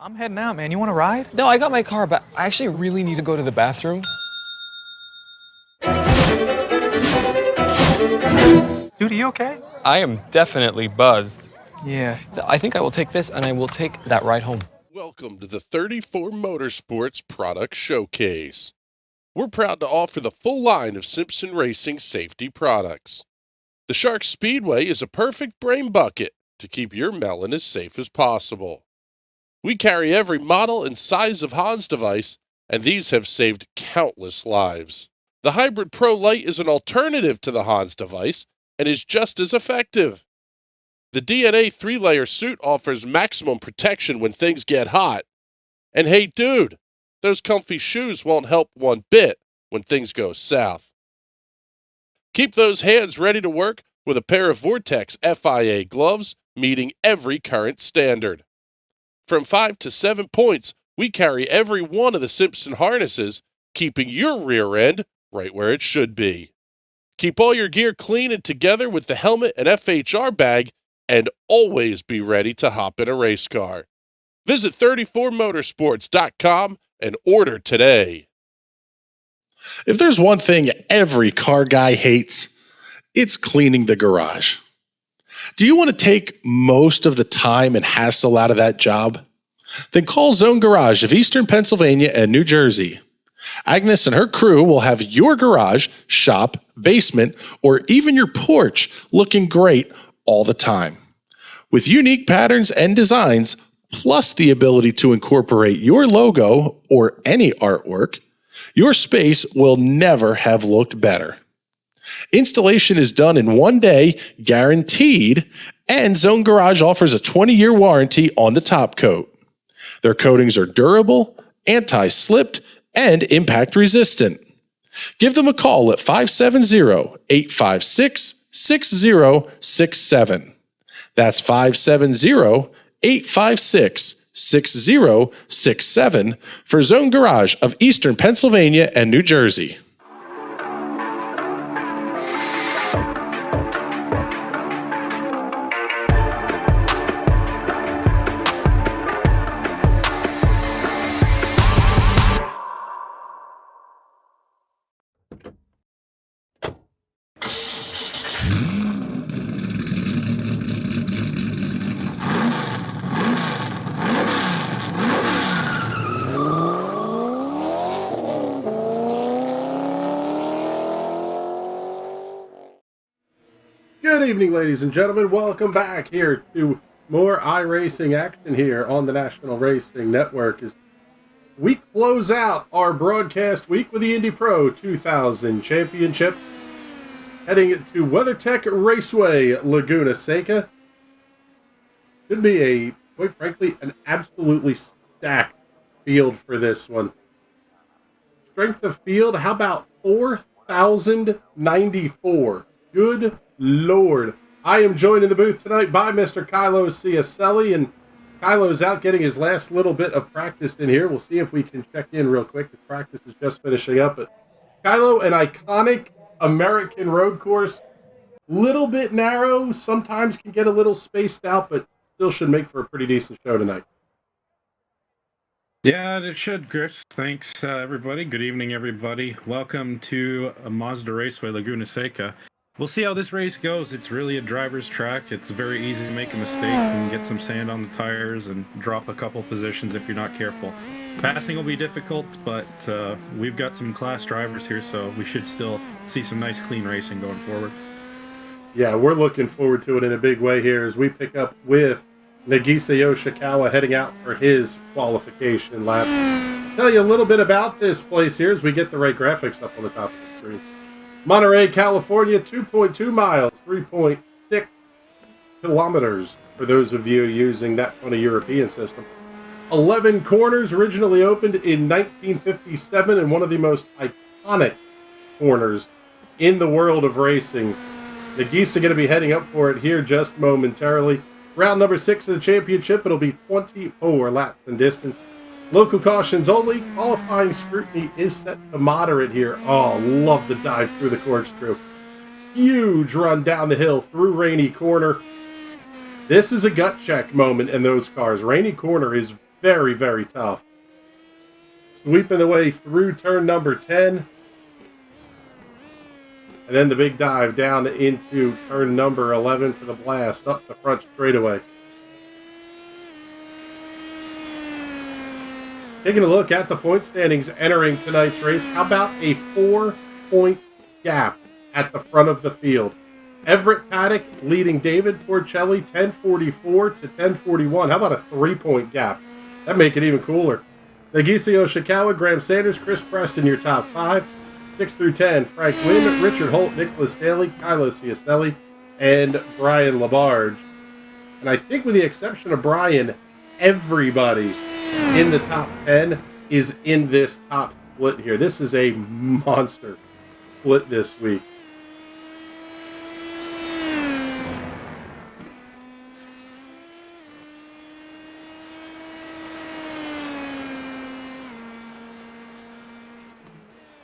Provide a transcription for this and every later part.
I'm heading out, man. You want to ride? No, I got my car, but I actually really need to go to the bathroom. Dude, are you okay? I am definitely buzzed. Yeah. I think I will take this and I will take that ride home. Welcome to the 34 Motorsports Product Showcase. We're proud to offer the full line of Simpson Racing safety products. The Shark Speedway is a perfect brain bucket to keep your melon as safe as possible. We carry every model and size of Hans device, and these have saved countless lives. The Hybrid Pro Lite is an alternative to the Hans device and is just as effective. The DNA 3-layer suit offers maximum protection when things get hot. And hey dude, those comfy shoes won't help one bit when things go south. Keep those hands ready to work with a pair of Vortex FIA gloves meeting every current standard. From 5 to 7 points, we carry every one of the Simpson harnesses, keeping your rear end right where it should be. Keep all your gear clean and together with the helmet and FHR bag, and always be ready to hop in a race car. Visit 34motorsports.com and order today. If there's one thing every car guy hates, it's cleaning the garage. Do you want to take most of the time and hassle out of that job? Then call Zone Garage of Eastern Pennsylvania and New Jersey. Agnes and her crew will have your garage, shop, basement, or even your porch looking great all the time. With unique patterns and designs, plus the ability to incorporate your logo or any artwork, your space will never have looked better. Installation is done in 1 day, guaranteed, and Zone Garage offers a 20-year warranty on the top coat. Their coatings are durable, anti-slipped, and impact resistant. Give them a call at 570-856-6067. That's 570-856-6067 for Zone Garage of Eastern Pennsylvania and New Jersey. Good evening, ladies and gentlemen. Welcome back here to more iRacing action here on the National Racing Network as we close out our broadcast week with the Indy Pro 2000 Championship, heading to WeatherTech Raceway, Laguna Seca. Should be quite frankly, an absolutely stacked field for this one. Strength of field, how about 4,094? Good Lord. I am joined in the booth tonight by Mr. Kylo Ciacelli, and Kylo's out getting his last little bit of practice in here. We'll see if we can check in real quick. His practice is just finishing up. But Kylo, an iconic American road course, little bit narrow, sometimes can get a little spaced out, but still should make for a pretty decent show tonight. Yeah, it should, Chris. Thanks, everybody. Good evening, everybody. Welcome to Mazda Raceway, Laguna Seca. We'll see how this race goes. It's really a driver's track. It's very easy to make a mistake and get some sand on the tires and drop a couple positions if you're not careful. Passing will be difficult, but we've got some class drivers here, so we should still see some nice, clean racing going forward. Yeah, we're looking forward to it in a big way here as we pick up with Nagisa Yoshikawa heading out for his qualification lap. Tell you a little bit about this place here as we get the right graphics up on the top of the screen. Monterey, California, 2.2 miles, 3.6 kilometers for those of you using that funny European system. 11 corners, originally opened in 1957, and one of the most iconic corners in the world of racing. Nagisa going to be heading up for it here just momentarily. Round number 6 of the championship, it'll be 24 laps in distance. Local cautions only. Qualifying scrutiny is set to moderate here. Oh, love the dive through the corkscrew. Huge run down the hill through Rainy Corner. This is a gut check moment in those cars. Rainy Corner is very, very tough. Sweeping the way through turn number 10. And then the big dive down into turn number 11 for the blast up the front straightaway. Taking a look at the point standings entering tonight's race, how about a 4-point gap at the front of the field? Everett Paddock leading David Porcelli 10:44 to 10:41. How about a 3-point gap? That'd make it even cooler. Nagisa Yoshikawa, Graham Sanders, Chris Preston, your top 5. 6 through 10, Frank Wynn, Richard Holt, Nicholas Daly, Kylo Ciastelli, and Brian Labarge. And I think with the exception of Brian, everybody in the top 10 is in this top split here. This is a monster split this week.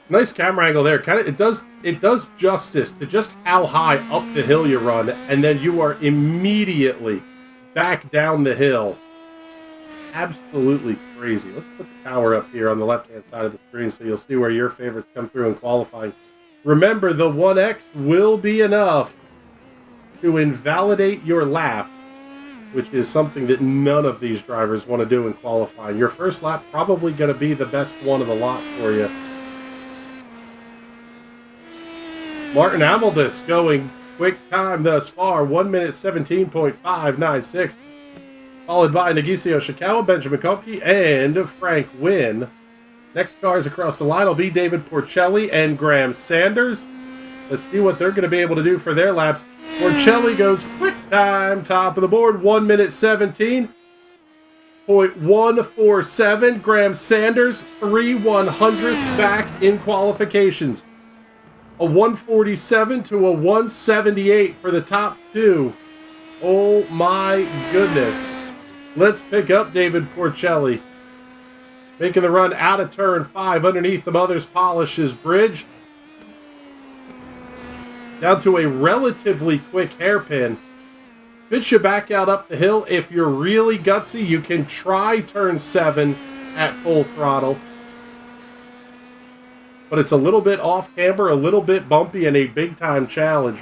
Nice camera angle there. It does justice to just how high up the hill you run, and then you are immediately back down the hill. Absolutely crazy. Let's put the tower up here on the left-hand side of the screen so you'll see where your favorites come through in qualifying. Remember, the 1X will be enough to invalidate your lap, which is something that none of these drivers want to do in qualifying. Your first lap probably going to be the best one of the lot for you. Martin Amaldis going quick time thus far, 1 minute 17.596. Followed by Nagisa Yoshikawa, Benjamin Kopke, and Frank Wynn. Next cars across the line will be David Porcelli and Graham Sanders. Let's see what they're going to be able to do for their laps. Porcelli goes quick time, top of the board, 1 minute 17.147. Graham Sanders, 3/100th back in qualifications. A 147 to a 178 for the top 2. Oh my goodness. Let's pick up David Porcelli. Making the run out of turn 5 underneath the Mother's Polishes bridge. Down to a relatively quick hairpin. Spits you back out up the hill. If you're really gutsy, you can try turn 7 at full throttle. But it's a little bit off camber, a little bit bumpy, and a big-time challenge.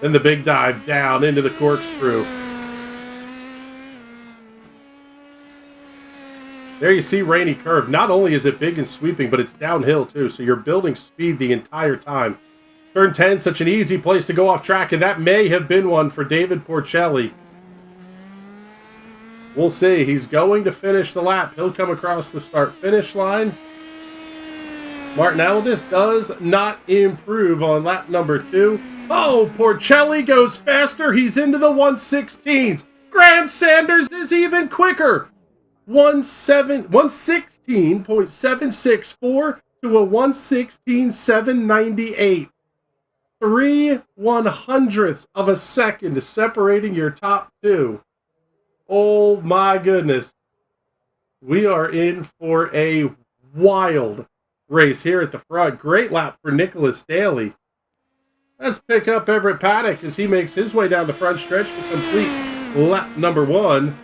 Then the big dive down into the corkscrew. There you see Rainy Curve. Not only is it big and sweeping, but it's downhill too, so you're building speed the entire time. Turn 10, such an easy place to go off track, and that may have been one for David Porcelli. We'll see. He's going to finish the lap. He'll come across the start-finish line. Martin Amaldis does not improve on lap number 2. Oh, Porcelli goes faster. He's into the 116s. Graham Sanders is even quicker. 116.764 to a 116.798. 3/100ths of a second separating your top 2. Oh my goodness. We are in for a wild race here at the front. Great lap for Nicholas Daly. Let's pick up Everett Paddock as he makes his way down the front stretch to complete lap number 1.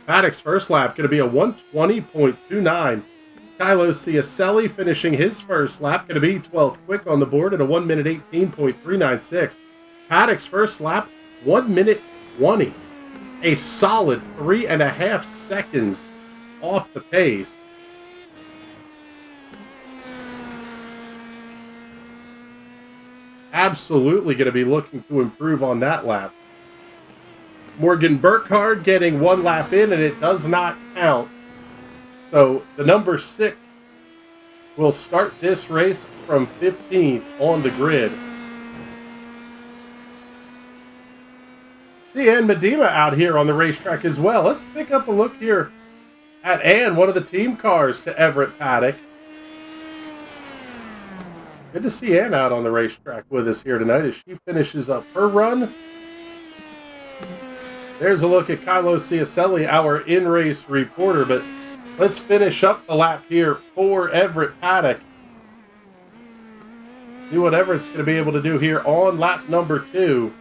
Paddock's first lap going to be a 120.29. Kylo Ciastelli finishing his first lap going to be 12th quick on the board at a 1 minute 18.396. Paddock's first lap, 1 minute 20. A solid 3.5 seconds off the pace. Absolutely going to be looking to improve on that lap. Morgan Burkhardt getting 1 lap in, and it does not count. So the number 6 will start this race from 15th on the grid. See Ann Medina out here on the racetrack as well. Let's pick up a look here at Ann, one of the team cars to Everett Paddock. Good to see Ann out on the racetrack with us here tonight as she finishes up her run. There's a look at Kylo Ciastelli, our in-race reporter, but let's finish up the lap here for Everett Paddock. Do whatever it's going to be able to do here on lap number 2.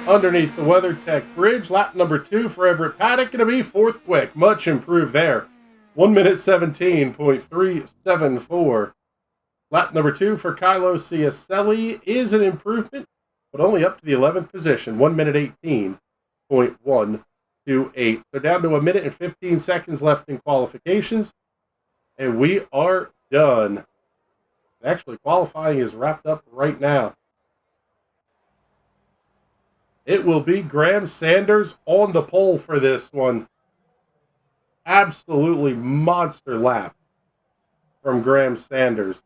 underneath the WeatherTech bridge. Lap number 2 for Everett Paddock. Going to be fourth quick. Much improved there. 1 minute 17.374. Lap number 2 for Kylo Ciacelli is an improvement, but only up to the 11th position. 1 minute 18.128. So down to 1 minute and 15 seconds left in qualifications. And we are done. Actually, qualifying is wrapped up right now. It will be Graham Sanders on the pole for this one. Absolutely monster lap from Graham Sanders.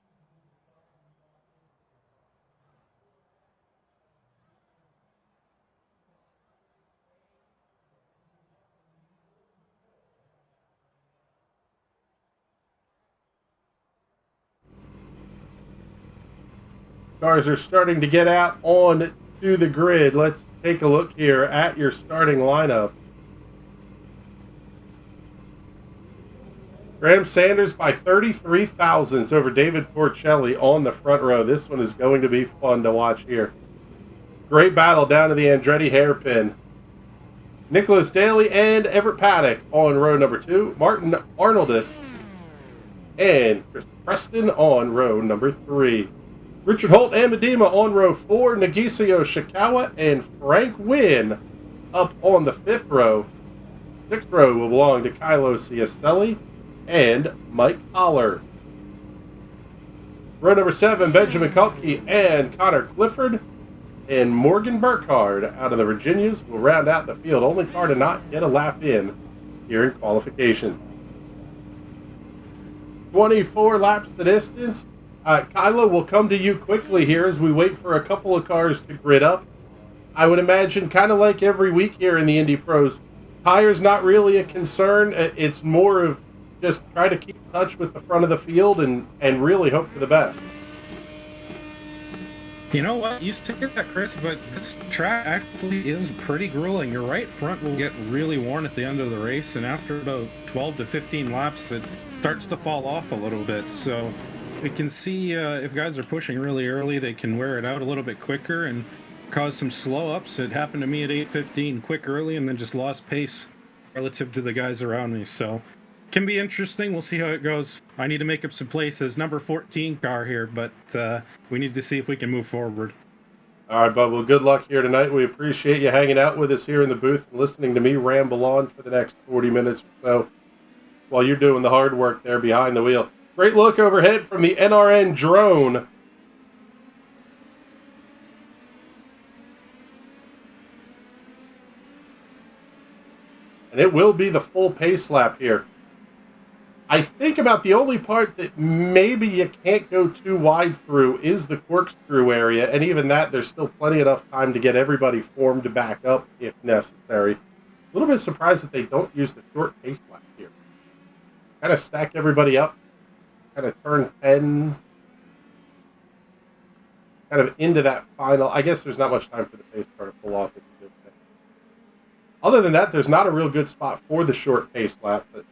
Cars are starting to get out on to the grid. Let's take a look here at your starting lineup. Graham Sanders by 33 thousandths over David Porcelli on the front row. This one is going to be fun to watch here. Great battle down to the Andretti hairpin. Nicholas Daly and Everett Paddock on row number 2. Martin Arnoldus and Chris Preston on row number 3. Richard Holt and Medema on row 4. Nagisa Yoshikawa and Frank Wynn up on the 5th row. 6th row will belong to Kylo Ciacelli and Mike Holler. Row number 7, Benjamin Kupke and Connor Clifford. And Morgan Burkhardt out of the Virginias will round out the field. Only car to not get a lap in here in qualification. 24 laps the distance. Kylo will come to you quickly here as we wait for a couple of cars to grid up. I would imagine, kind of like every week here in the Indy Pros, tires not really a concern. It's more of just try to keep in touch with the front of the field and really hope for the best. You know what? You say that, Chris, but this track actually is pretty grueling. Your right front will get really worn at the end of the race, and after about 12 to 15 laps, it starts to fall off a little bit. So we can see if guys are pushing really early, they can wear it out a little bit quicker and cause some slow ups. It happened to me at 8:15, quick early, and then just lost pace relative to the guys around me. So can be interesting. We'll see how it goes. I need to make up some places. Number 14 car here, but we need to see if we can move forward. All right, bud. Well, good luck here tonight. We appreciate you hanging out with us here in the booth and listening to me ramble on for the next 40 minutes or so while you're doing the hard work there behind the wheel. Great look overhead from the NRN drone. And it will be the full pace lap here. I think about the only part that maybe you can't go too wide through is the corkscrew area, and even that, there's still plenty enough time to get everybody formed to back up if necessary. A little bit surprised that they don't use the short pace lap here. Kind of stack everybody up, kind of turn 10, kind of into that final. I guess there's not much time for the pace car to pull off. Other than that, there's not a real good spot for the short pace lap, but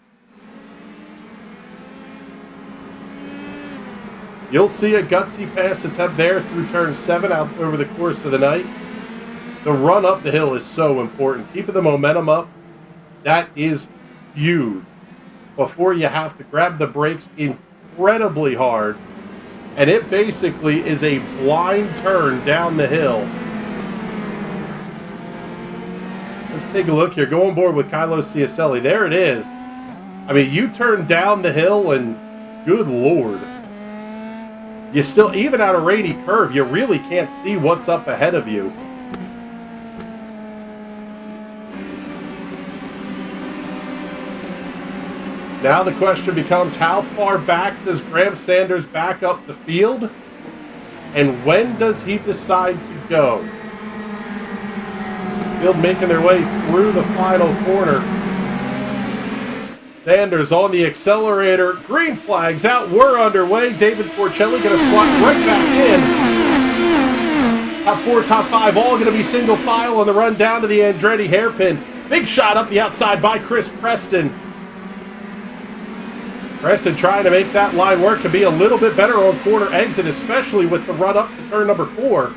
you'll see a gutsy pass attempt there through turn 7 out over the course of the night. The run up the hill is so important. Keeping the momentum up, that is huge. Before you have to grab the brakes incredibly hard. And it basically is a blind turn down the hill. Let's take a look here. Go on board with Kylo Ciacelli. There it is. I mean, you turn down the hill and good Lord. You still, even at a rainy curve, you really can't see what's up ahead of you. Now the question becomes, how far back does Graham Sanders back up the field? And when does he decide to go? Field making their way through the final corner. Sanders on the accelerator. Green flags out. We're underway. David Porcelli going to slot right back in. Top 4, top 5, all going to be single file on the run down to the Andretti hairpin. Big shot up the outside by Chris Preston. Preston trying to make that line work to be a little bit better on corner exit, especially with the run up to turn number 4.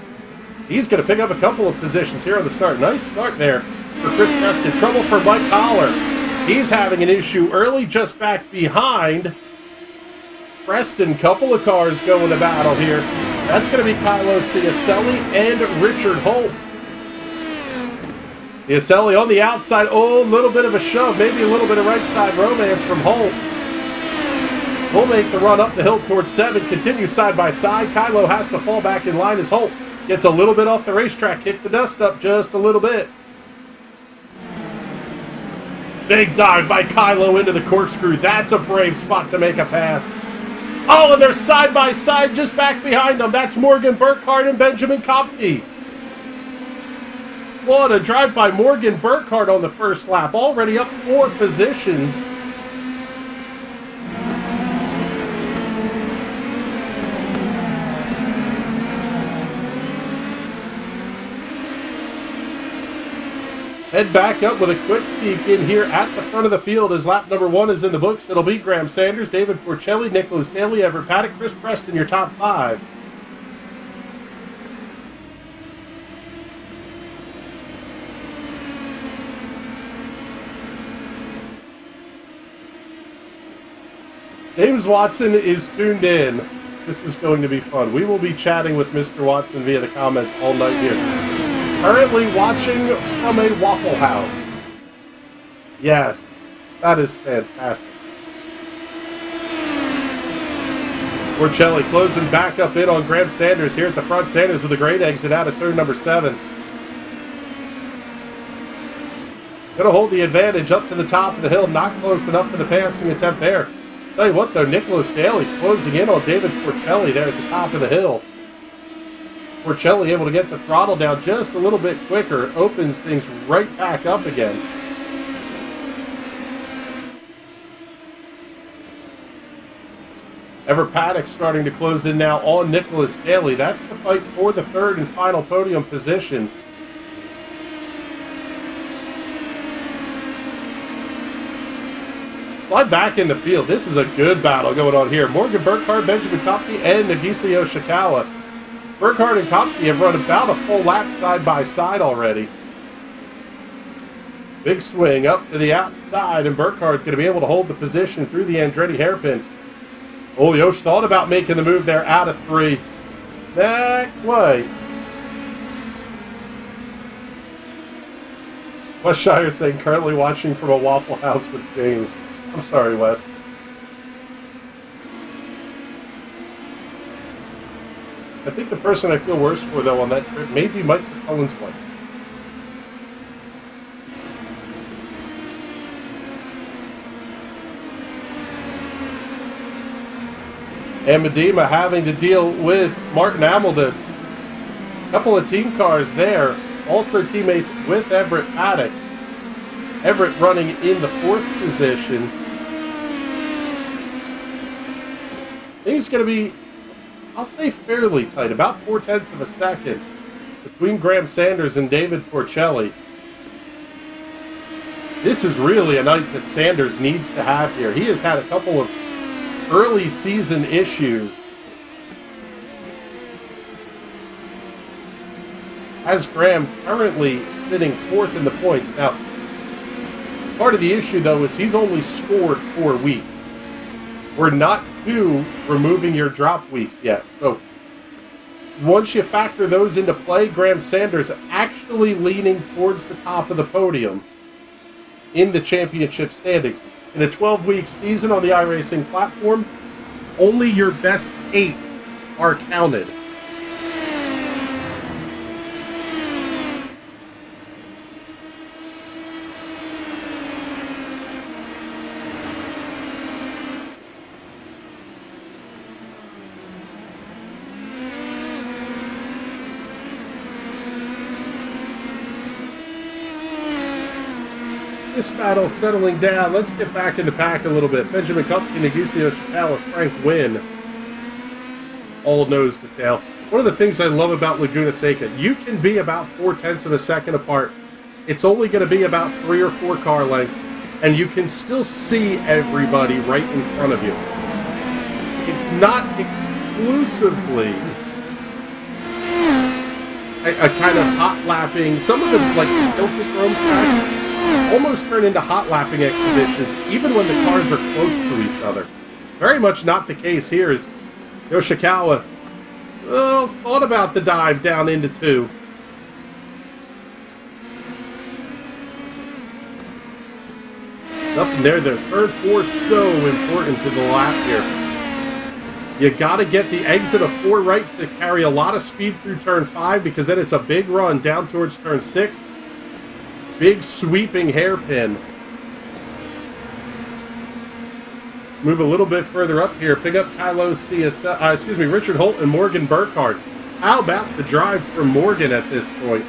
He's going to pick up a couple of positions here on the start. Nice start there for Chris Preston. Trouble for Mike Collar. He's having an issue early, just back behind Preston. Couple of cars going to battle here. That's going to be Kylo Ciacelli and Richard Holt. Ciacelli on the outside. Oh, a little bit of a shove. Maybe a little bit of right side romance from Holt. We'll make the run up the hill towards 7. Continue side by side. Kylo has to fall back in line as Holt gets a little bit off the racetrack. Kick the dust up just a little bit. Big dive by Kylo into the corkscrew. That's a brave spot to make a pass. Oh, and they're side by side just back behind them. That's Morgan Burkhardt and Benjamin Kopke. What a drive by Morgan Burkhardt on the first lap. Already up 4 positions. Head back up with a quick peek in here at the front of the field as lap number 1 is in the books. It'll be Graham Sanders, David Porcelli, Nicholas Daly, Everett Paddock, Chris Preston, your top 5. James Watson is tuned in. This is going to be fun. We will be chatting with Mr. Watson via the comments all night here. Currently watching from a Waffle House. Yes, that is fantastic. Porcelli closing back up in on Graham Sanders here at the front. Sanders with a great exit out of turn number 7. Going to hold the advantage up to the top of the hill. Not close enough for the passing attempt there. Tell you what though, Nicholas Daly closing in on David Porcelli there at the top of the hill. Porcelli able to get the throttle down just a little bit quicker. Opens things right back up again. Everett Paddock starting to close in now on Nicholas Daly. That's the fight for the 3rd and final podium position. Slide back in the field. This is a good battle going on here. Morgan Burkhardt, Benjamin Kopke, and Nagisa Yoshikawa. Burkhardt and Kopke have run about a full lap side by side already. Big swing up to the outside, and Burkhardt going to be able to hold the position through the Andretti hairpin. Oh, Yosh thought about making the move there out of 3. Back way. Wes Shire saying currently watching from a Waffle House with James. I'm sorry, Wes. I think the person I feel worse for, though, on that trip may be Mike McCullen's wife. And Medema having to deal with Martin Amaldus. A couple of team cars there. Also teammates with Everett Paddock. Everett running in the 4th position. I think it's going to be, I'll say, fairly tight, about 0.4 of a second between Graham Sanders and David Porcelli. This is really a night that Sanders needs to have here. He has had a couple of early season issues. As Graham currently sitting 4th in the points. Now, part of the issue, though, is he's only scored 4 weeks. We're not to removing your drop weeks yet. So once you factor those into play, Graham Sanders actually leaning towards the top of the podium in the championship standings. In a 12-week season on the iRacing platform, only your best 8 are counted. This battle settling down. Let's get back in the pack a little bit. Benjamin Kopke, Nagisa Yoshikawa, Frank Wynn. All nose to tail. One of the things I love about Laguna Seca, you can be about 0.4 of a second apart. It's only going to be about 3 or 4 car lengths, and you can still see everybody right in front of you. It's not exclusively a kind of hot lapping. Some of the like tilted chrome tracks almost turn into hot lapping exhibitions, even when the cars are close to each other. Very much not the case here. As Yoshikawa thought about the dive down into 2. Nothing there. The turn 4 so important to the lap here. You got to get the exit of 4 right to carry a lot of speed through turn 5, because then it's a big run down towards turn 6. Big sweeping hairpin. Move a little bit further up here. Pick up Richard Holt and Morgan Burkhardt. How about the drive from Morgan at this point?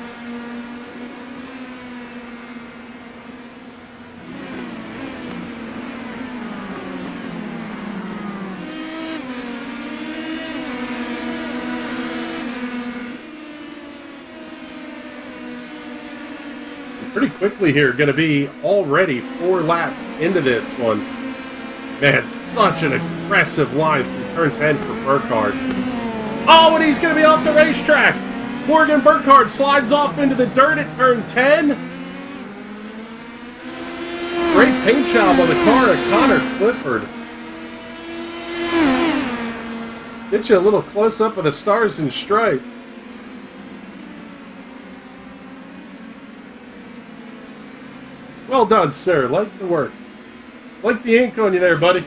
Pretty quickly here, going to be already 4 laps into this one. Man, such an aggressive line from turn 10 for Burkhardt. Oh, and he's going to be off the racetrack. Morgan Burkhardt slides off into the dirt at turn 10. Great paint job on the car of Connor Clifford. Get you a little close-up of the stars and stripes. Well done, sir. Like the work. Like the ink on you there, buddy.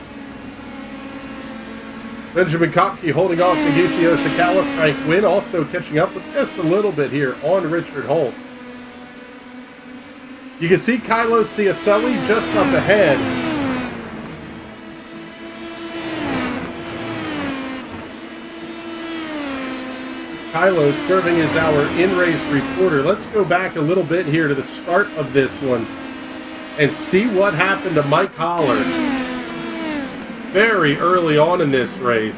Benjamin Kopke holding off Nagisa Yoshikawa. Frank Wynn also catching up with just a little bit here on Richard Holt. You can see Kylo Ciacelli just up ahead. Kylo serving as our in-race reporter. Let's go back a little bit here to the start of this one and see what happened to Mike Holler very early on in this race.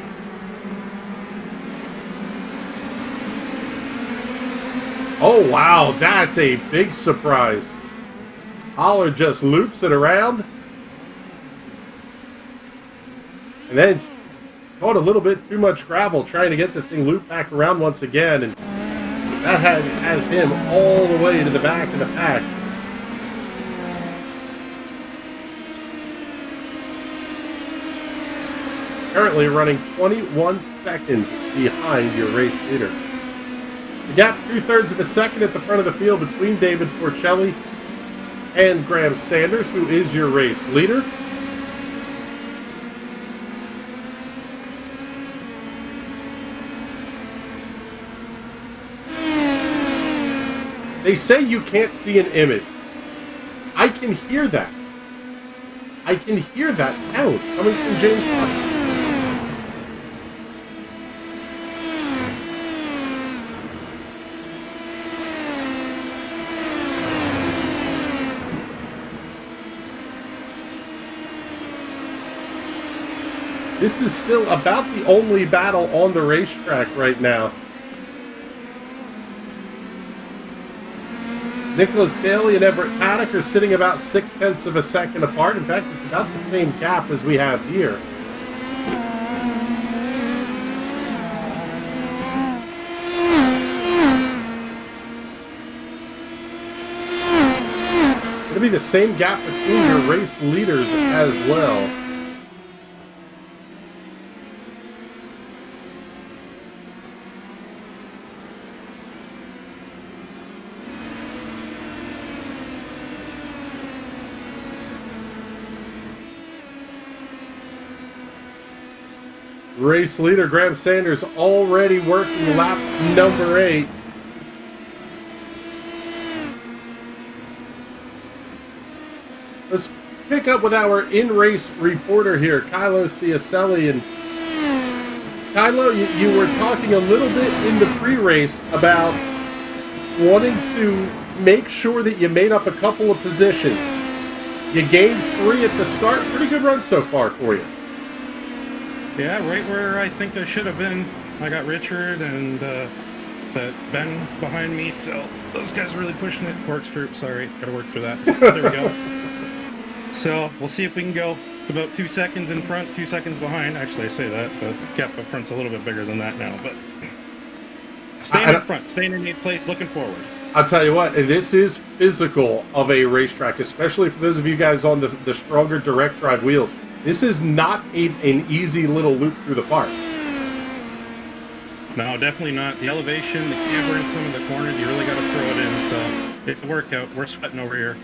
Oh, wow, that's a big surprise. Holler just loops it around. And then caught a little bit too much gravel trying to get the thing looped back around once again. And that has him all the way to the back of the pack. Currently running 21 seconds behind your race leader. The gap 2/3 of a second at the front of the field between David Porcelli and Graham Sanders, who is your race leader. They say you can't see an image. I can hear that. I can hear that tone coming from James Hunt. This is still about the only battle on the racetrack right now. Nicholas Daly and Everett Paddock are sitting about 6/10 of a second apart. In fact, it's about the same gap as we have here. It'll be the same gap between your race leaders as well. Race leader Graham Sanders already working lap number 8. Let's pick up with our in-race reporter here, Kylo Ciacelli. And Kylo, you were talking a little bit in the pre-race about wanting to make sure that you made up a couple of positions. You gained 3 at the start. Pretty good run so far for you. Yeah, right where I think I should have been. I got Richard and that Ben behind me, so those guys are really pushing it. Corkscrew, sorry, gotta work for that. There we go. So we'll see if we can go. It's about 2 seconds in front, 2 seconds behind. Actually, I say that, but gap up front's a little bit bigger than that now. But Staying in front, staying in 8th place, looking forward. I'll tell you what, this is physical of a racetrack, especially for those of you guys on the stronger direct drive wheels. This is not an easy little loop through the park. No, definitely not. The elevation, the camber in some of the corners, you really got to throw it in. So it's a workout. We're sweating over here.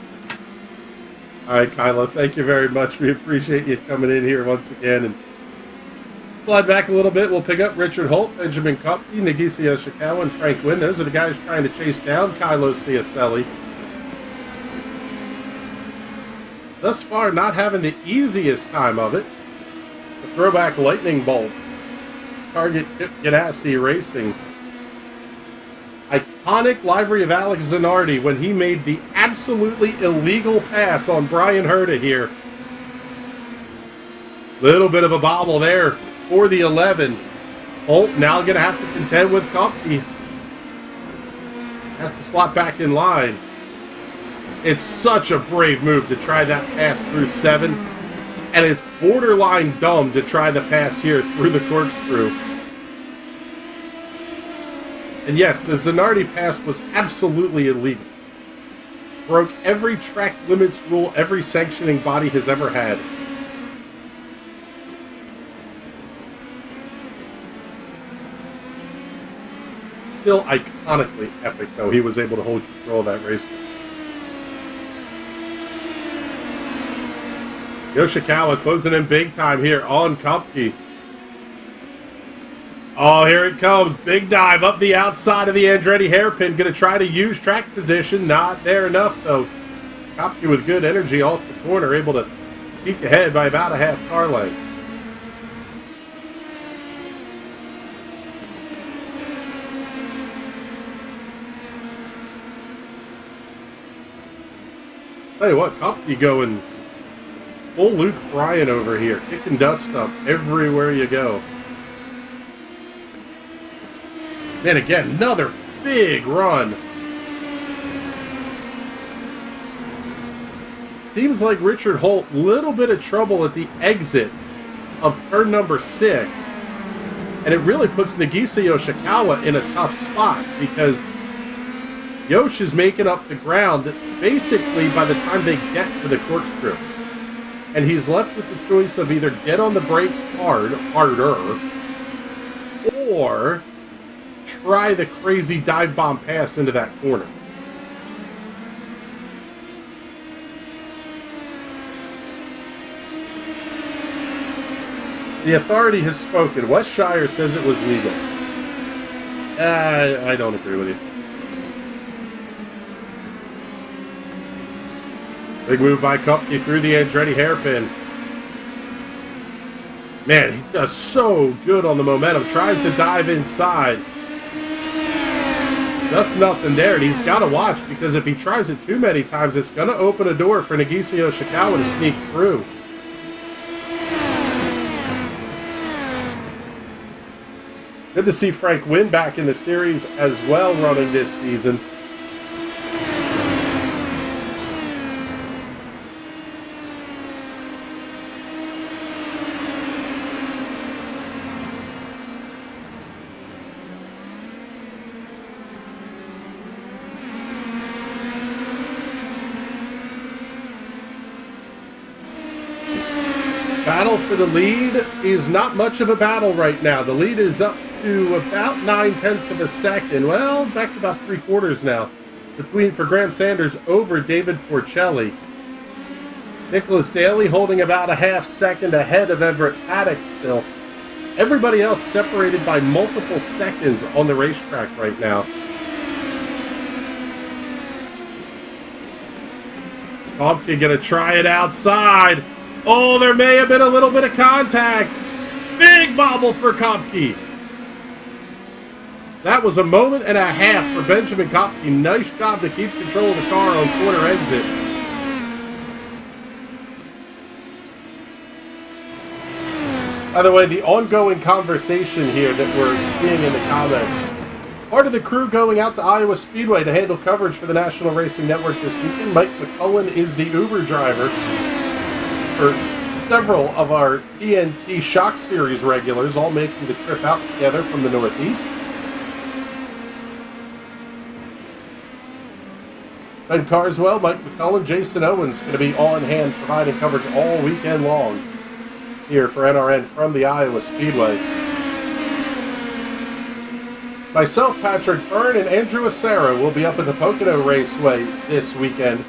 All right, Kylo, thank you very much. We appreciate you coming in here once again. And slide back a little bit. We'll pick up Richard Holt, Benjamin Kopke, Nagisa Yoshikawa, and Frank Wynn. Those are the guys trying to chase down Kylo Ciacelli. Thus far, not having the easiest time of it. The throwback lightning bolt. Target Chip Ganassi Racing. Iconic livery of Alex Zanardi when he made the absolutely illegal pass on Brian Herta here. Little bit of a bobble there for the 11. Holt now going to have to contend with Kopke. Has to slot back in line. It's such a brave move to try that pass through 7. And it's borderline dumb to try the pass here through the corkscrew. And yes, the Zanardi pass was absolutely illegal. Broke every track limits rule every sanctioning body has ever had. Still iconically epic, though. He was able to hold control of that race. Yoshikawa closing in big time here on Kopke. Oh, here it comes. Big dive up the outside of the Andretti hairpin. Going to try to use track position. Not there enough, though. Kopke with good energy off the corner. Able to peek ahead by about a half car length. Tell you what, Kopke going full Luke Bryan over here. Kicking dust up everywhere you go. And again, another big run. Seems like Richard Holt, little bit of trouble at the exit of turn number 6. And it really puts Nagisa Yoshikawa in a tough spot because Yosh is making up the ground basically by the time they get to the corkscrew. And he's left with the choice of either get on the brakes harder, or try the crazy dive bomb pass into that corner. The authority has spoken. Wes Shire says it was legal. I don't agree with you. Big move by Kopke through the Andretti hairpin. Man, he does so good on the momentum. Tries to dive inside. Just nothing there, and he's got to watch because if he tries it too many times, it's going to open a door for Nagisa Yoshikawa to sneak through. Good to see Frank Wynn back in the series as well running this season. Battle for the lead is not much of a battle right now. The lead is up to about 9/10 of a second. Well, back to about 3/4 now. For Graham Sanders over David Porcelli. Nicholas Daly holding about a half second ahead of Everett Paddock still. Everybody else separated by multiple seconds on the racetrack right now. Kopke gonna try it outside. Oh, there may have been a little bit of contact. Big bobble for Kopke. That was a moment and a half for Benjamin Kopke. Nice job to keep control of the car on corner exit. By the way, the ongoing conversation here that we're seeing in the comments. Part of the crew going out to Iowa Speedway to handle coverage for the National Racing Network this weekend. Mike McCullen is the Uber driver for several of our TNT Shock Series regulars, all making the trip out together from the Northeast. Ben Carswell, Mike McCullen, Jason Owens going to be on hand providing coverage all weekend long here for NRN from the Iowa Speedway. Myself, Patrick Byrne, and Andrew Acera will be up at the Pocono Raceway this weekend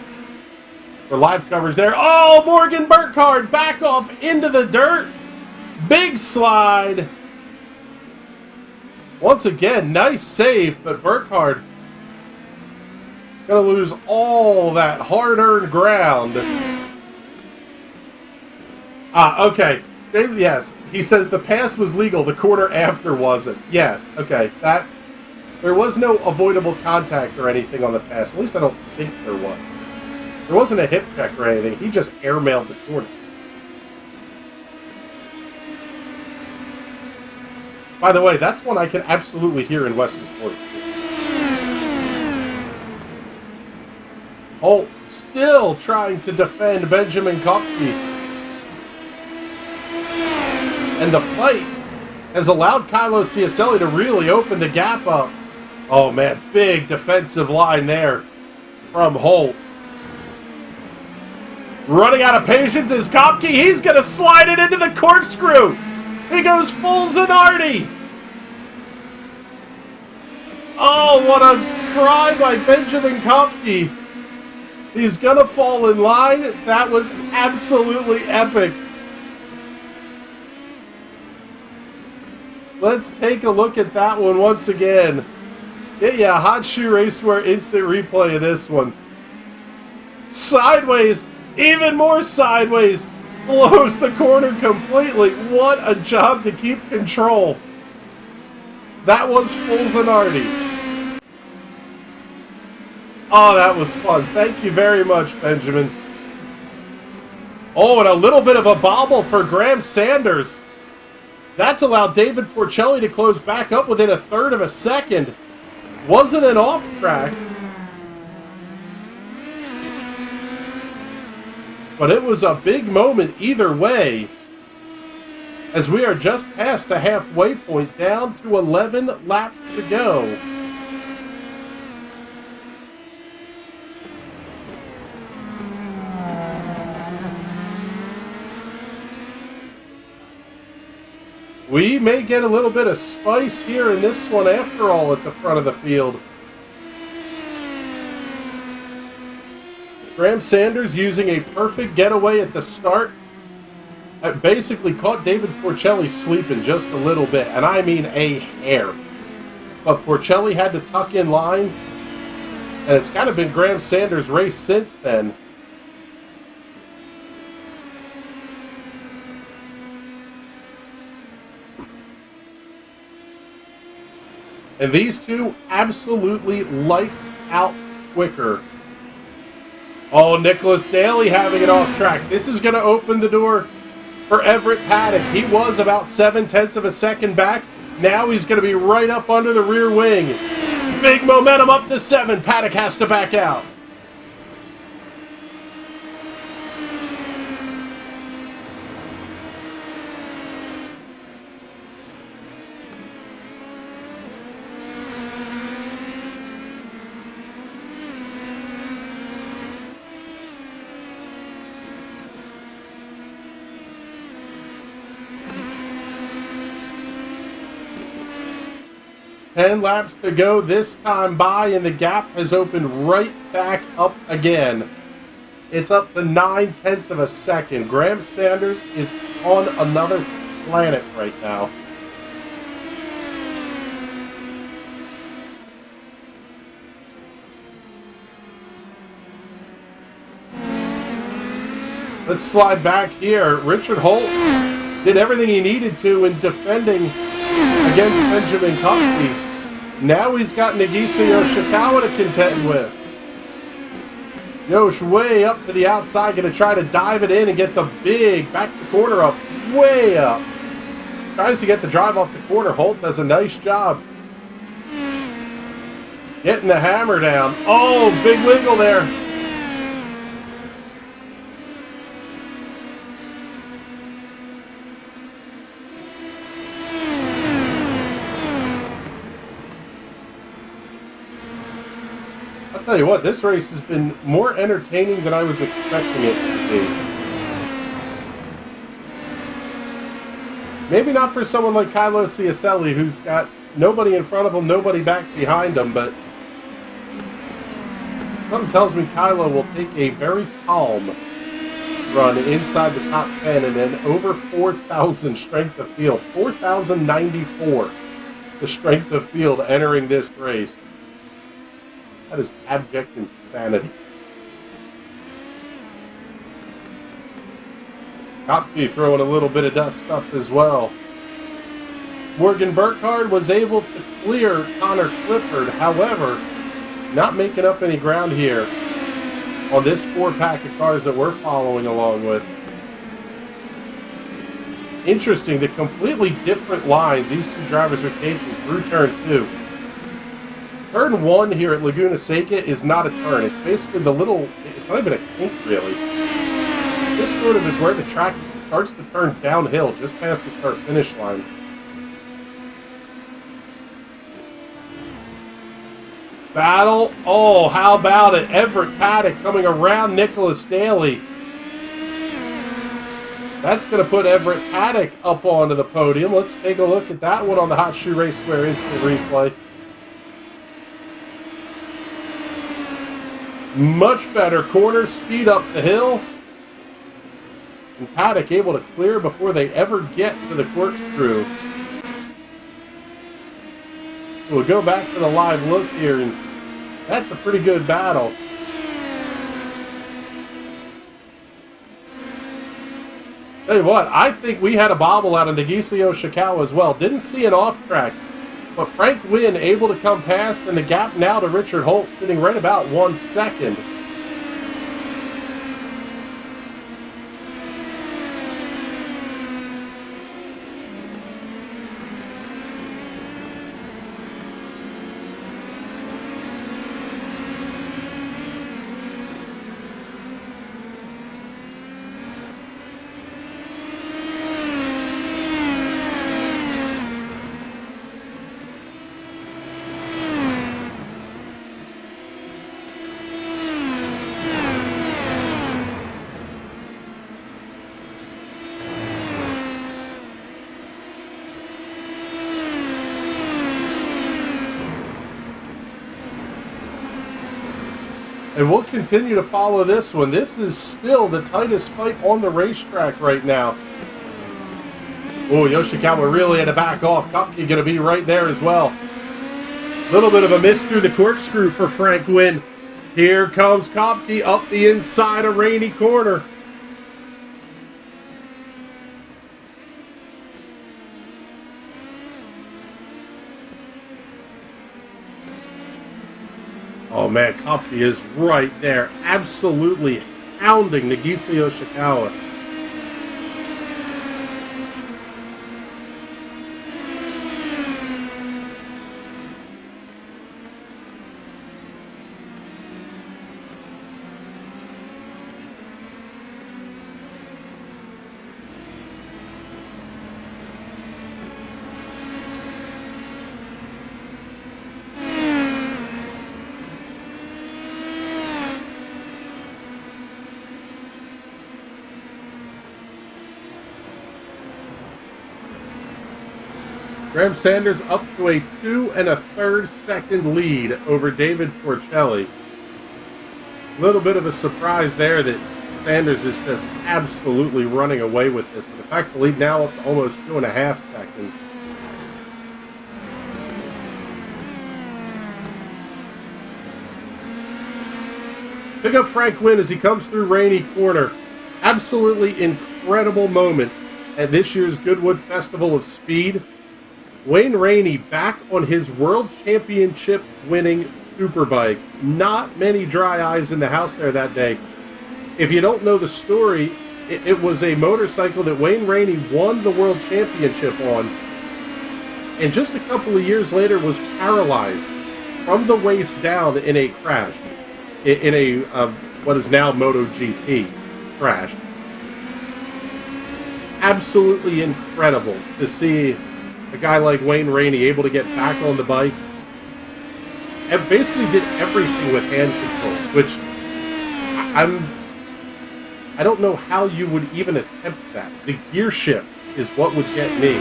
for live coverage there. Oh, Morgan Burkhardt back off into the dirt. Big slide. Once again, nice save, but Burkhardt going to lose all that hard-earned ground. Okay. Yes, he says the pass was legal, the corner after wasn't. Yes, okay. There was no avoidable contact or anything on the pass. At least I don't think there was. There wasn't a hip check or anything. He just airmailed the corner. By the way, that's one I can absolutely hear in Wes's voice. Holt still trying to defend Benjamin Kopke. And the fight has allowed Kylo Ciacelli to really open the gap up. Oh man, big defensive line there from Holt. Running out of patience is Kopke. He's going to slide it into the corkscrew. He goes full Zanardi. Oh, what a try by Benjamin Kopke. He's going to fall in line. That was absolutely epic. Let's take a look at that one once again. Yeah, Hot Shoe Racewear instant replay of this one. Sideways, even more sideways, blows the corner completely. What a job to keep control. That was full Zanardi. Oh, that was fun. Thank you very much, Benjamin. Oh, and a little bit of a bobble for Graham Sanders. That's allowed David Porcelli to close back up within a third of a second. Wasn't an off track. But it was a big moment either way, as we are just past the halfway point, down to 11 laps to go. We may get a little bit of spice here in this one after all at the front of the field. Graham Sanders using a perfect getaway at the start. Basically caught David Porcelli sleeping just a little bit, and I mean a hair. But Porcelli had to tuck in line, and it's kind of been Graham Sanders' race since then. And these two absolutely light out quicker. Oh, Nicholas Daly having it off track. This is going to open the door for Everett Paddock. He was about 0.7 of a second back. Now he's going to be right up under the rear wing. Big momentum up to 7. Paddock has to back out. Ten laps to go this time by, and the gap has opened right back up again. It's up to 0.9 of a second. Graham Sanders is on another planet right now. Let's slide back here. Richard Holt did everything he needed to in defending against Benjamin Kopke. Now he's got Nagisa Yoshikawa to contend with. Yosh way up to the outside, going to try to dive it in and get the big back the corner up, way up. Tries to get the drive off the corner. Holt does a nice job getting the hammer down. Oh, big wiggle there. Tell you what, this race has been more entertaining than I was expecting it to be. Maybe not for someone like Kylo Ciacelli, who's got nobody in front of him, nobody back behind him, but something tells me Kylo will take a very calm run inside the top 10 and then over 4,000 strength of field. 4,094 the strength of field entering this race. That is abject insanity. Kopke throwing a little bit of dust up as well. Morgan Burkhardt was able to clear Connor Clifford, however, not making up any ground here on this 4-pack of cars that we're following along with. Interesting, the completely different lines these two drivers are taking through turn 2. Turn 1 here at Laguna Seca is not a turn. It's basically the little, it's not even a kink really. This sort of is where the track starts to turn downhill just past the start-finish line. Battle. Oh, how about it? Everett Paddock coming around Nicholas Daly. That's going to put Everett Paddock up onto the podium. Let's take a look at that one on the Hot Shoe Race Square instant replay. Much better corner speed up the hill. And Paddock able to clear before they ever get to the corkscrew. We'll go back to the live look here, and that's a pretty good battle. Tell you what, I think we had a bobble out of Nagiso Shikawa as well. Didn't see an off track, but Frank Wynn able to come past, and the gap now to Richard Holt sitting right about 1 second. And we'll continue to follow this one. This is still the tightest fight on the racetrack right now. Oh, Yoshikawa really had to back off. Kopke going to be right there as well. Little bit of a miss through the corkscrew for Frank Wynn. Here comes Kopke up the inside of Rainey Corner. Oh man, Kopke is right there, absolutely hounding Nagiso Yoshikawa. Graham Sanders up to a 2 1/3 second lead over David Porcelli. A little bit of a surprise there that Sanders is just absolutely running away with this. But the fact the lead now up to almost 2.5 seconds. Pick up Frank Wynn as he comes through Rainey Corner. Absolutely incredible moment at this year's Goodwood Festival of Speed. Wayne Rainey back on his World Championship winning Superbike. Not many dry eyes in the house there that day. If you don't know the story, it was a motorcycle that Wayne Rainey won the World Championship on, and just a couple of years later was paralyzed from the waist down in a crash. In a, what is now MotoGP crash. Absolutely incredible to see a guy like Wayne Rainey able to get back on the bike basically did everything with hand control, which I don't know how you would even attempt that. The gear shift is what would get me.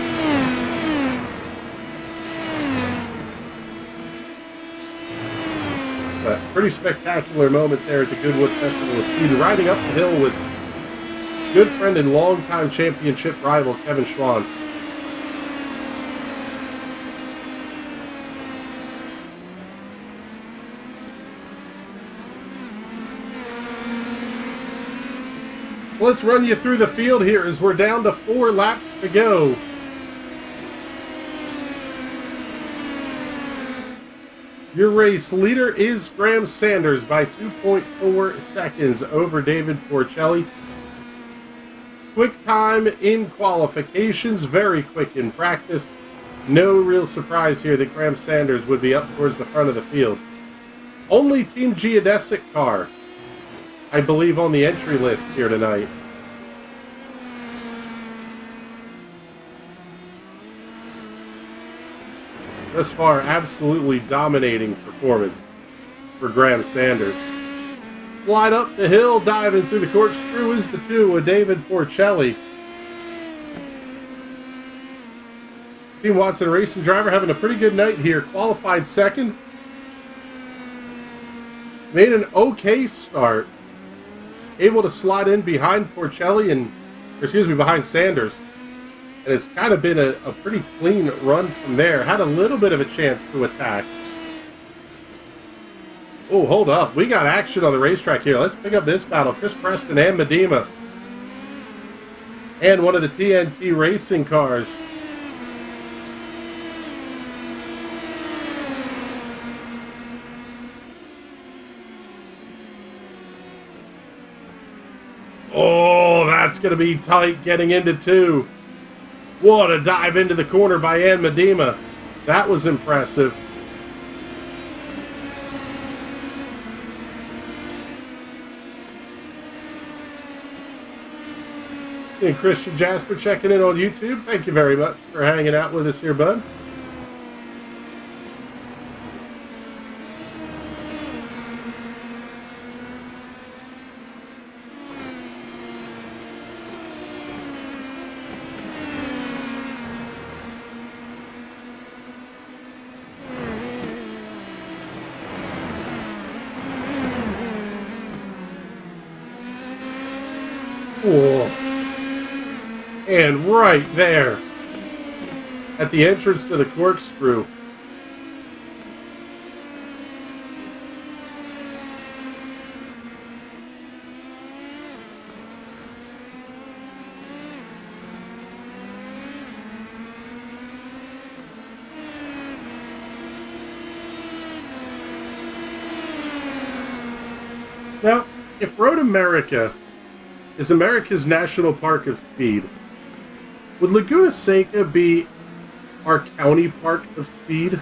But pretty spectacular moment there at the Goodwood Festival of Speed, riding up the hill with good friend and longtime championship rival Kevin Schwantz. Let's run you through the field here as we're down to 4 laps to go. Your race leader is Graham Sanders by 2.4 seconds over David Porcelli. Quick time in qualifications, very quick in practice. No real surprise here that Graham Sanders would be up towards the front of the field. Only Team Geodesic car, I believe, on the entry list here tonight. Thus far, absolutely dominating performance for Graham Sanders. Slide up the hill, diving through the corkscrew is the duo of David Porcelli. Team Watson Racing driver having a pretty good night here. Qualified second. Made an okay start. Able to slide in behind behind Sanders. And it's kind of been a pretty clean run from there. Had a little bit of a chance to attack. Oh, hold up. We got action on the racetrack here. Let's pick up this battle. Chris Preston and Medema. And one of the TNT racing cars. Oh, that's going to be tight getting into 2. What a dive into the corner by Ann Medema. That was impressive. And Christian Jasper checking in on YouTube. Thank you very much for hanging out with us here, bud. Cool. And right there at the entrance to the corkscrew. Now, if Road America is America's national park of speed, would Laguna Seca be our county park of speed?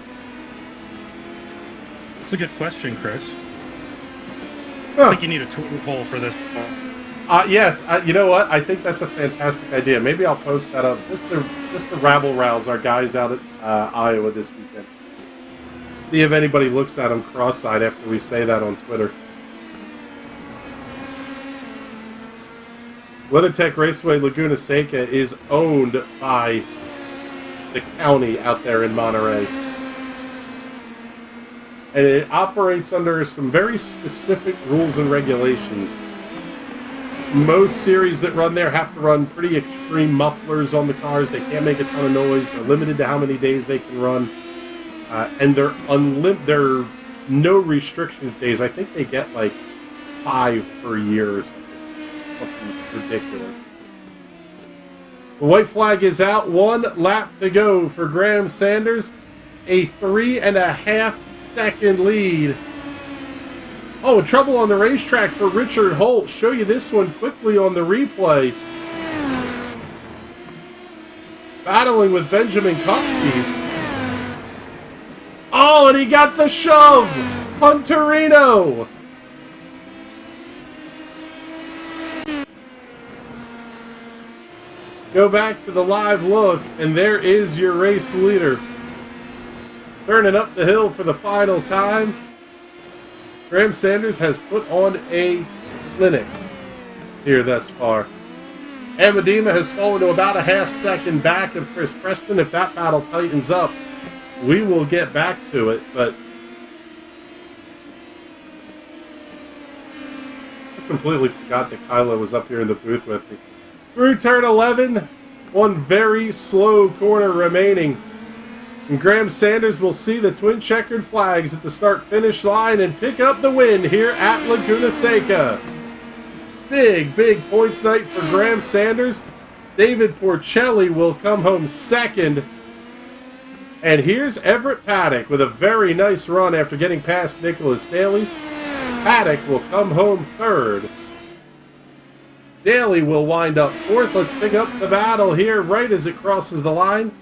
That's a good question, Chris. Huh. I think you need a Twitter poll for this. Yes, you know what? I think that's a fantastic idea. Maybe I'll post that up just to rabble-rouse our guys out at Iowa this weekend. See if anybody looks at them cross-eyed after we say that on Twitter. WeatherTech Raceway Laguna Seca is owned by the county out there in Monterey. And it operates under some very specific rules and regulations. Most series that run there have to run pretty extreme mufflers on the cars. They can't make a ton of noise. They're limited to how many days they can run. And they're no restrictions days. I think they get like 5 per year or something. Ridiculous. The white flag is out. 1 lap to go for Graham Sanders. A 3.5 second lead. Oh, trouble on the racetrack for Richard Holt. Show you this one quickly on the replay. Battling with Benjamin Kopke. Oh, and he got the shove. Punterino. Go back to the live look, and there is your race leader. Turning up the hill for the final time. Graham Sanders has put on a clinic here thus far. Amadima has fallen to about a half-second back of Chris Preston. If that battle tightens up, we will get back to it, but I completely forgot that Kylo was up here in the booth with me. Through turn 11, one very slow corner remaining. And Graham Sanders will see the twin checkered flags at the start-finish line and pick up the win here at Laguna Seca. Big points night for Graham Sanders. David Porcelli will come home second. And here's Everett Paddock with a very nice run after getting past Nicholas Daly. Paddock will come home third. Daly will wind up fourth. Let's pick up the battle here right as it crosses the line.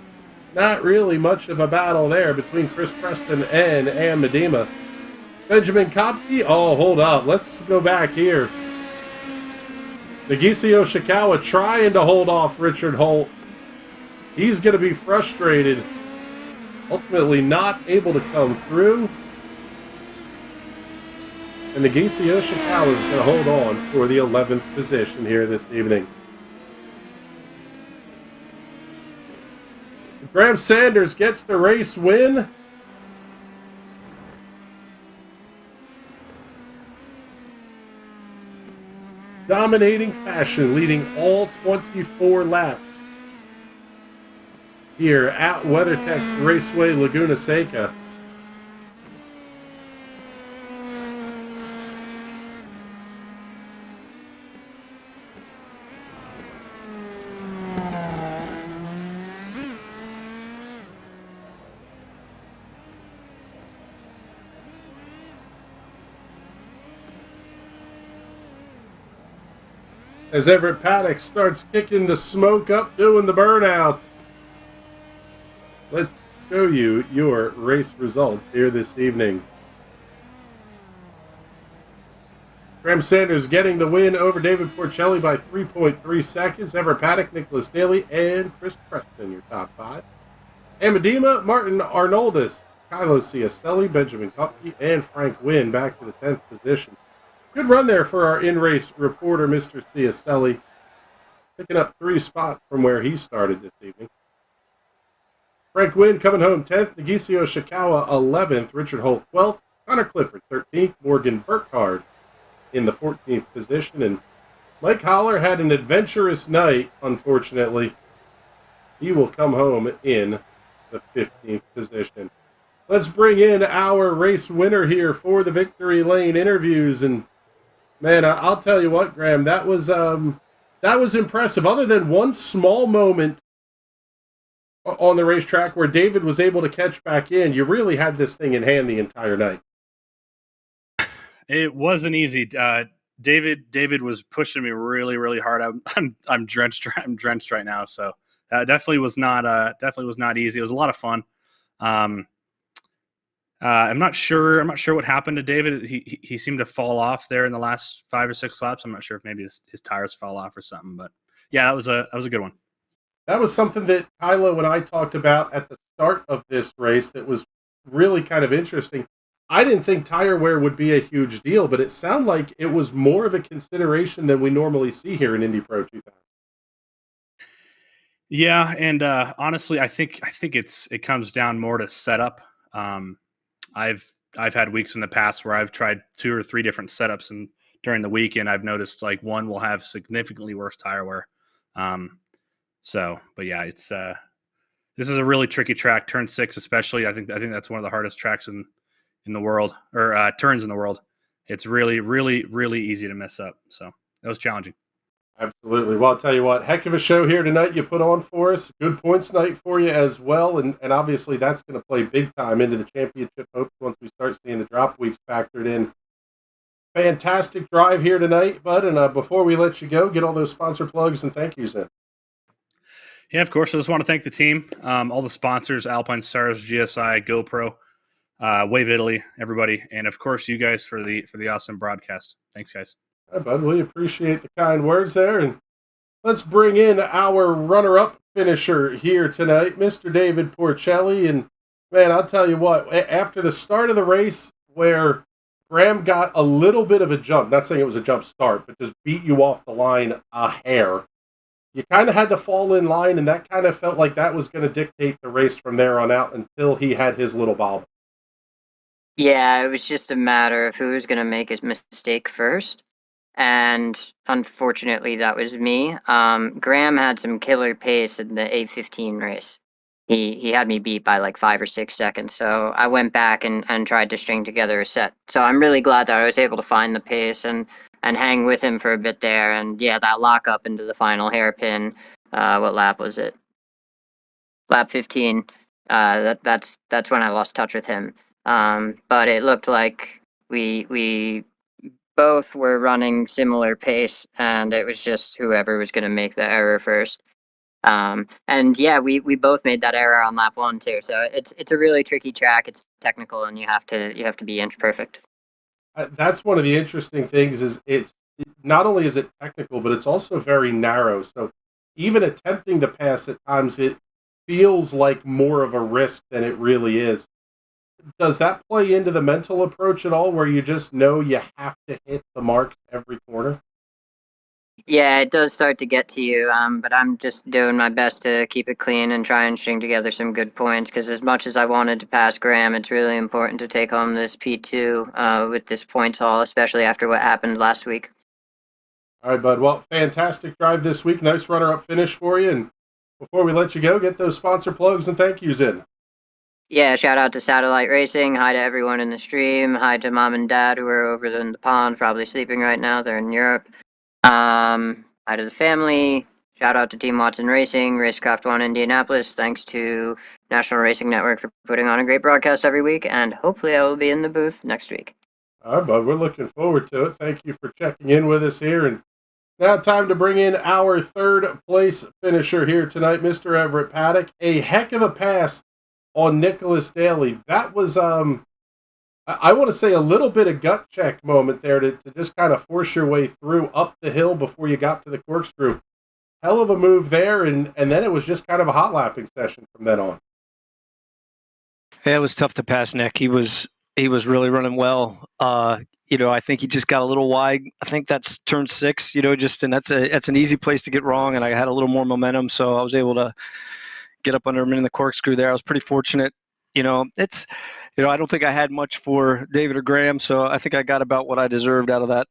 Not really much of a battle there between Chris Preston and Amadima. Benjamin Kopke, oh, hold up. Let's go back here. Nagisa Yoshikawa trying to hold off Richard Holt. He's going to be frustrated. Ultimately not able to come through. And Nagisa Yoshikawa is going to hold on for the 11th position here this evening. Graham Sanders gets the race win. Dominating fashion, leading all 24 laps here at WeatherTech Raceway Laguna Seca. As Everett Paddock starts kicking the smoke up, doing the burnouts. Let's show you your race results here this evening. Graham Sanders getting the win over David Porcelli by 3.3 seconds. Everett Paddock, Nicholas Daly, and Chris Preston, your top five. Amadima, Martin Arnoldus, Kylo Ciacelli, Benjamin Kopke, and Frank Wynn back to the 10th position. Good run there for our in-race reporter, Mr. Ciacelli. Picking up 3 spots from where he started this evening. Frank Wynn coming home 10th. Nagisa Yoshikawa 11th. Richard Holt 12th. Connor Clifford 13th. Morgan Burkhardt in the 14th position. And Mike Holler had an adventurous night, unfortunately. He will come home in the 15th position. Let's bring in our race winner here for the Victory Lane interviews. And man, I'll tell you what, Graham, that was impressive. Other than one small moment on the racetrack where David was able to catch back in, you really had this thing in hand the entire night. It wasn't easy. David was pushing me really hard. I'm drenched. I'm drenched right now. So definitely was not easy. It was a lot of fun. I'm not sure what happened to David. He seemed to fall off there in the last 5 or 6 laps. I'm not sure if maybe his tires fell off or something, but yeah, that was a good one. That was something that Kylo and I talked about at the start of this race that was really kind of interesting. I didn't think tire wear would be a huge deal, but it sounded like it was more of a consideration than we normally see here in Indy Pro 2000. Yeah, and honestly, I think it comes down more to setup. I've had weeks in the past where I've tried 2 or 3 different setups, and during the weekend I've noticed like one will have significantly worse tire wear. But yeah, it's this is a really tricky track. Turn 6 especially. I think that's one of the hardest tracks in the world, or turns in the world. It's really easy to mess up. So it was challenging. Absolutely. Well, I'll tell you what, heck of a show here tonight you put on for us. Good points night for you as well. And obviously that's going to play big time into the championship hopes once we start seeing the drop weeks factored in. Fantastic drive here tonight, bud. And before we let you go, get all those sponsor plugs and thank yous in. Yeah, of course. I just want to thank the team, all the sponsors, Alpine Stars, GSI, GoPro, Wave Italy, everybody. And of course, you guys for the awesome broadcast. Thanks, guys. All right, bud. We appreciate the kind words there. And let's bring in our runner-up finisher here tonight, Mr. David Porcelli. And Man, I'll tell you what, after the start of the race where Graham got a little bit of a jump, not saying it was a jump start, but just beat you off the line a hair, you kind of had to fall in line, and that kind of felt like that was going to dictate the race from there on out until he had his little bobble. Yeah, it was just a matter of who was going to make his mistake first. And unfortunately, that was me. Graham had some killer pace in the A15 race. He had me beat by like 5 or 6 seconds. So I went back and tried to string together a set. So I'm really glad that I was able to find the pace and hang with him for a bit there. And yeah, that lock up into the final hairpin. What lap was it? Lap 15. That's when I lost touch with him. But it looked like we both were running similar pace, and it was just whoever was going to make the error first. And yeah, we both made that error on lap 1 too. So it's a really tricky track. It's technical, and you have to be inch perfect. That's one of the interesting things is it's not only is it technical, but it's also very narrow. So even attempting to pass at times, it feels like more of a risk than it really is. Does that play into the mental approach at all, where you just know you have to hit the marks every corner? Yeah, it does start to get to you, but I'm just doing my best to keep it clean and try and string together some good points, because as much as I wanted to pass Graham, it's really important to take home this P2 with this points haul, especially after what happened last week. All right, bud. Well, fantastic drive this week. Nice runner-up finish for you. And before we let you go, get those sponsor plugs and thank yous in. Yeah, shout out to Satellite Racing. Hi to everyone in the stream. Hi to mom and dad who are over in the pond, probably sleeping right now. They're in Europe. Hi to the family. Shout out to Team Watson Racing, Racecraft One Indianapolis. Thanks to National Racing Network for putting on a great broadcast every week, and hopefully I will be in the booth next week. All right, bud. We're looking forward to it. Thank you for checking in with us here. And now time to bring in our third place finisher here tonight, Mr. Everett Paddock. A heck of a pass on Nicholas Daly. That was, I want to say, a little bit of gut check moment there to just kind of force your way through up the hill before you got to the corkscrew. Hell of a move there, and then it was just kind of a hot lapping session from then on. Yeah, it was tough to pass Nick. He was really running well. I think he just got a little wide. I think that's turn 6. And that's an easy place to get wrong. And I had a little more momentum, so I was able to get up under him in the corkscrew there. I was pretty fortunate. I don't think I had much for David or Graham, so I think I got about what I deserved out of that.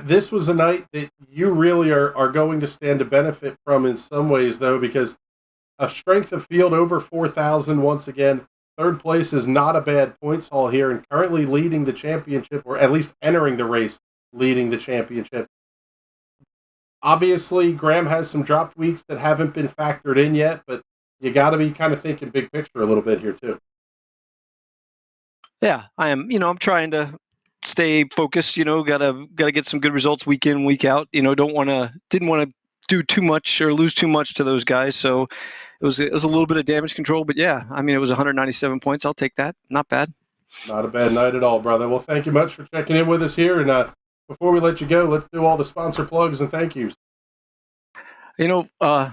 This was a night that you really are going to stand to benefit from in some ways, though, because a strength of field over 4,000 once again. Third place is not a bad points haul here, and currently leading the championship, or at least entering the race, leading the championship. Obviously, Graham has some dropped weeks that haven't been factored in yet, but you got to be kind of thinking big picture a little bit here, too. Yeah, I am. I'm trying to stay focused. Gotta get some good results week in, week out. Didn't want to do too much or lose too much to those guys. So it was a little bit of damage control, but yeah, it was 197 points. I'll take that. Not bad. Not a bad night at all, brother. Well, thank you much for checking in with us here. And before we let you go, let's do all the sponsor plugs and thank yous.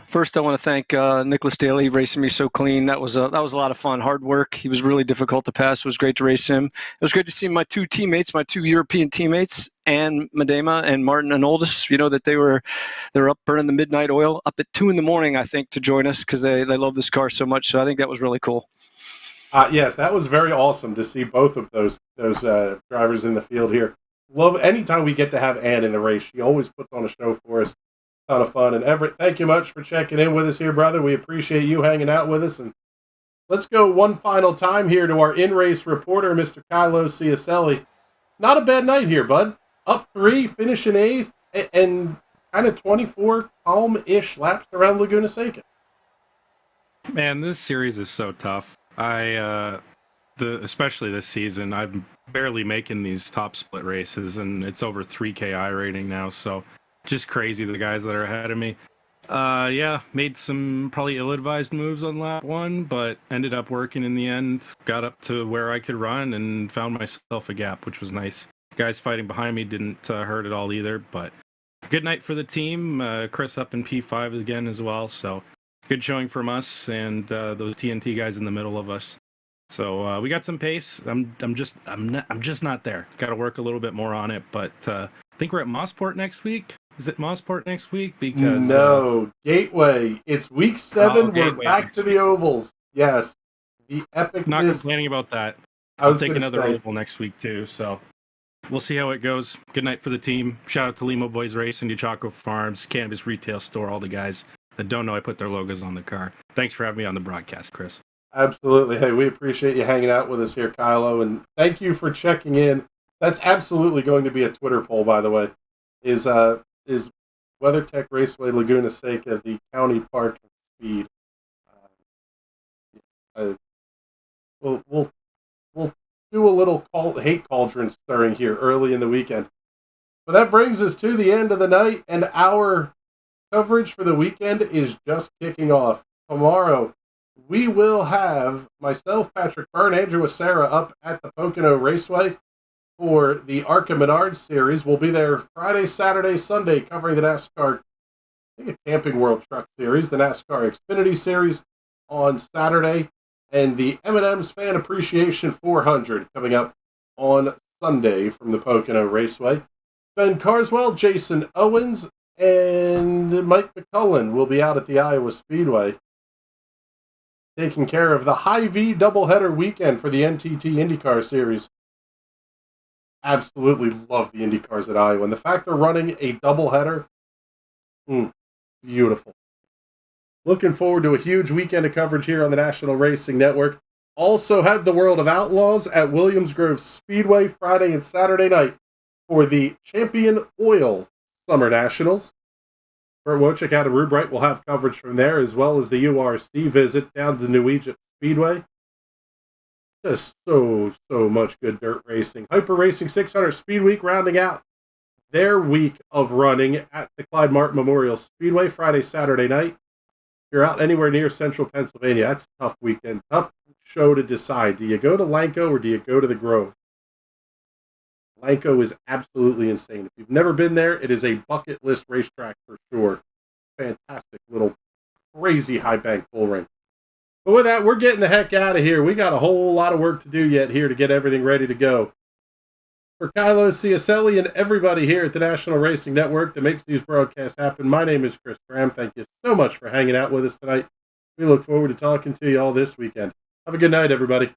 First I want to thank Nicholas Daly racing me so clean. That was a lot of fun. Hard work. He was really difficult to pass. It was great to race him. It was great to see my two European teammates, and Medema and Martin and Oldest. That they're up burning the midnight oil up at 2 a.m, I think, to join us because they love this car so much. So I think that was really cool. Yes, that was very awesome to see both of those drivers in the field here. Love anytime we get to have Ann in the race. She always puts on a show for us. Ton of fun. And Everett, thank you much for checking in with us here, brother. We appreciate you hanging out with us. And let's go one final time here to our in-race reporter, Mr. Kylo Ciacelli. Not a bad night here, bud. Up 3, finishing 8th, and kind of 24 calm-ish laps around Laguna Seca. Man, this series is so tough. Especially this season, I'm barely making these top split races, and it's over 3K iRating now, so just crazy, the guys that are ahead of me. Made some probably ill-advised moves on lap 1, but ended up working in the end. Got up to where I could run and found myself a gap, which was nice. Guys fighting behind me didn't hurt at all either, but good night for the team. Chris up in P5 again as well, so good showing from us and those TNT guys in the middle of us. So we got some pace. I'm just not there. Got to work a little bit more on it. But I think we're at Mossport next week. Is it Mossport next week? Because no, Gateway. It's week 7. We're Gateway back to the ovals. Yes, the epicness. Not complaining about that. I'll take another oval next week too. So we'll see how it goes. Good night for the team. Shout out to Limo Boys Racing, Chaco Farms, Cannabis Retail Store, all the guys that don't know I put their logos on the car. Thanks for having me on the broadcast, Chris. Absolutely. Hey, we appreciate you hanging out with us here, Kylo, and thank you for checking in. That's absolutely going to be a Twitter poll, by the way. Is WeatherTech Raceway Laguna Seca the county park speed? We'll do a little hate cauldron stirring here early in the weekend. But that brings us to the end of the night, and our coverage for the weekend is just kicking off. Tomorrow, we will have myself, Patrick Byrne, Andrew Acera up at the Pocono Raceway for the ARCA Menards Series. We'll be there Friday, Saturday, Sunday, covering the NASCAR, I think, a Camping World Truck Series, the NASCAR Xfinity Series on Saturday, and the M&M's Fan Appreciation 400 coming up on Sunday from the Pocono Raceway. Ben Carswell, Jason Owens, and Mike McCullen will be out at the Iowa Speedway taking care of the Hy-Vee doubleheader weekend for the NTT IndyCar Series. Absolutely love the IndyCars at Iowa. And the fact they're running a doubleheader, beautiful. Looking forward to a huge weekend of coverage here on the National Racing Network. Also have the World of Outlaws at Williams Grove Speedway Friday and Saturday night for the Champion Oil Summer Nationals. Burt Wojcik out of Rubright will have coverage from there, as well as the URC visit down to the New Egypt Speedway. Just so much good dirt racing. Hyper Racing 600 Speed Week rounding out their week of running at the Clyde Martin Memorial Speedway Friday, Saturday night. If you're out anywhere near central Pennsylvania, that's a tough weekend. Tough show to decide. Do you go to Lanco or do you go to the Grove? Lanco is absolutely insane. If you've never been there, it is a bucket list racetrack for sure. Fantastic little crazy high bank bull ring. But with that, we're getting the heck out of here. We got a whole lot of work to do yet here to get everything ready to go. For Kylo Ciacelli and everybody here at the National Racing Network that makes these broadcasts happen, my name is Chris Graham. Thank you so much for hanging out with us tonight. We look forward to talking to you all this weekend. Have a good night, everybody.